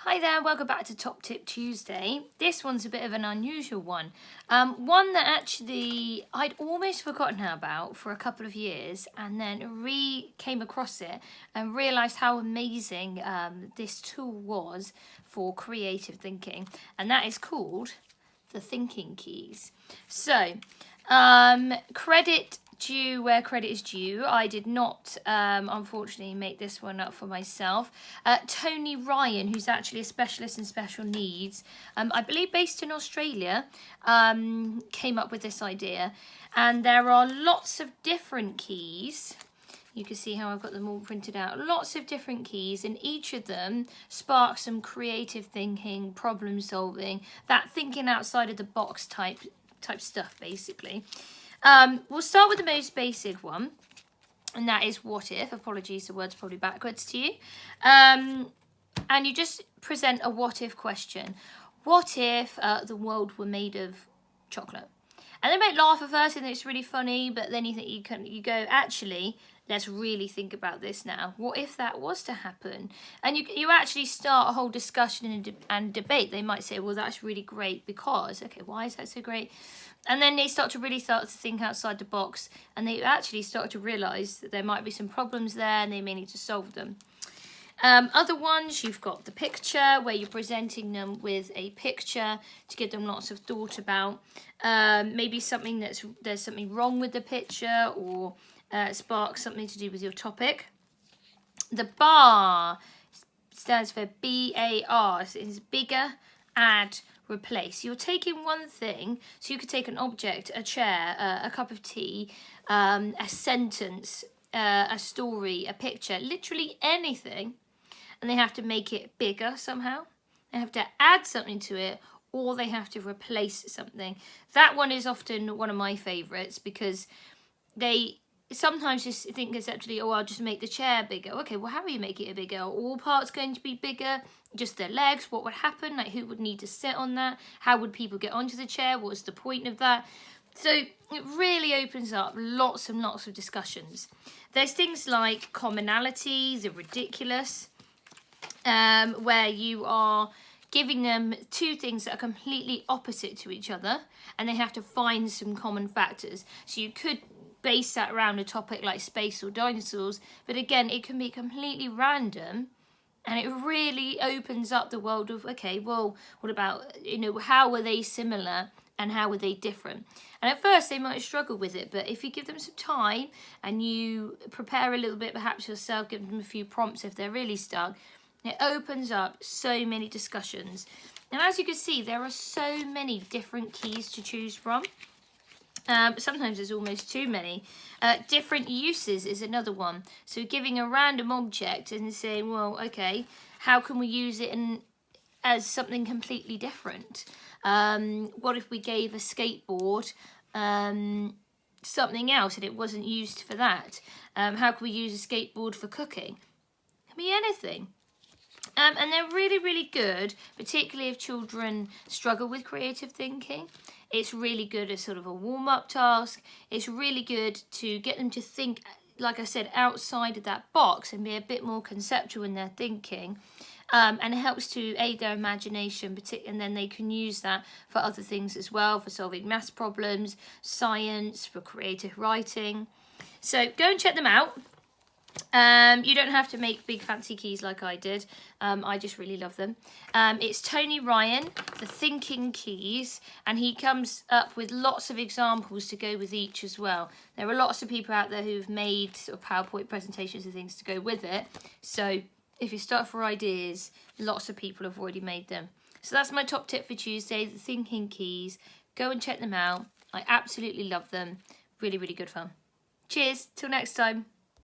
Hi there, welcome back to Top Tip Tuesday. This one's a bit of an unusual one. One that actually I'd almost forgotten about for a couple of years and then came across it and realised how amazing this tool was for creative thinking. And that is called the thinking keys. So, credit due where credit is due. I did not, unfortunately, make this one up for myself. Tony Ryan, who's actually a specialist in special needs, I believe based in Australia, came up with this idea. And there are lots of different keys. You can see how I've got them all printed out. Lots of different keys, and each of them spark some creative thinking, problem solving, that thinking outside of the box type stuff, basically. We'll start with the most basic one, and that is what if. Apologies, the word's probably backwards to you. And you just present a what if question. What if the world were made of chocolate? And they might laugh at first and it's really funny, but then you think you go, actually, let's really think about this now. What if that was to happen? And you actually start a whole discussion and debate. They might say, well, that's really great because, okay, why is that so great? And then they start to think outside the box, and they actually start to realise that there might be some problems there and they may need to solve them. Other ones, you've got the picture, where you're presenting them with a picture to give them lots of thought about. Maybe there's something wrong with the picture, or spark something to do with your topic. The BAR stands for BAR. So it's bigger, add, replace. You're taking one thing, so you could take an object, a chair, a cup of tea, a sentence, a story, a picture, literally anything, and they have to make it bigger somehow. They have to add something to it, or they have to replace something. That one is often one of my favourites because they sometimes just think conceptually, oh, I'll just make the chair bigger. Okay, well, how are you making it bigger? Are all parts going to be bigger? Just their legs? What would happen? Like, who would need to sit on that? How would people get onto the chair? What's the point of that? So it really opens up lots and lots of discussions. There's things like commonality, the ridiculous, where you are giving them two things that are completely opposite to each other, and they have to find some common factors. So you could base that around a topic like space or dinosaurs, but again, it can be completely random, and it really opens up the world of, okay, well, what about, how were they similar and how were they different? And at first they might struggle with it, but if you give them some time and you prepare a little bit perhaps yourself, give them a few prompts if they're really stuck, it opens up so many discussions. And as you can see, there are so many different keys to choose from. Sometimes there's almost too many. Different uses is another one. So giving a random object and saying, well, okay, how can we use it as something completely different? What if we gave a skateboard something else and it wasn't used for that? How can we use a skateboard for cooking? It can be anything. And they're really, really good, particularly if children struggle with creative thinking. It's really good as sort of a warm-up task. It's really good to get them to think, like I said, outside of that box and be a bit more conceptual in their thinking. And it helps to aid their imagination, and then they can use that for other things as well, for solving maths problems, science, for creative writing. So go and check them out. You don't have to make big fancy keys like I did. I just really love them. It's Tony Ryan, the Thinking Keys, and he comes up with lots of examples to go with each as well. There are lots of people out there who've made sort of PowerPoint presentations and things to go with it. So if you start for ideas, lots of people have already made them. So that's my top tip for Tuesday, the Thinking Keys. Go and check them out. I absolutely love them. Really, really good fun. Cheers. Till next time.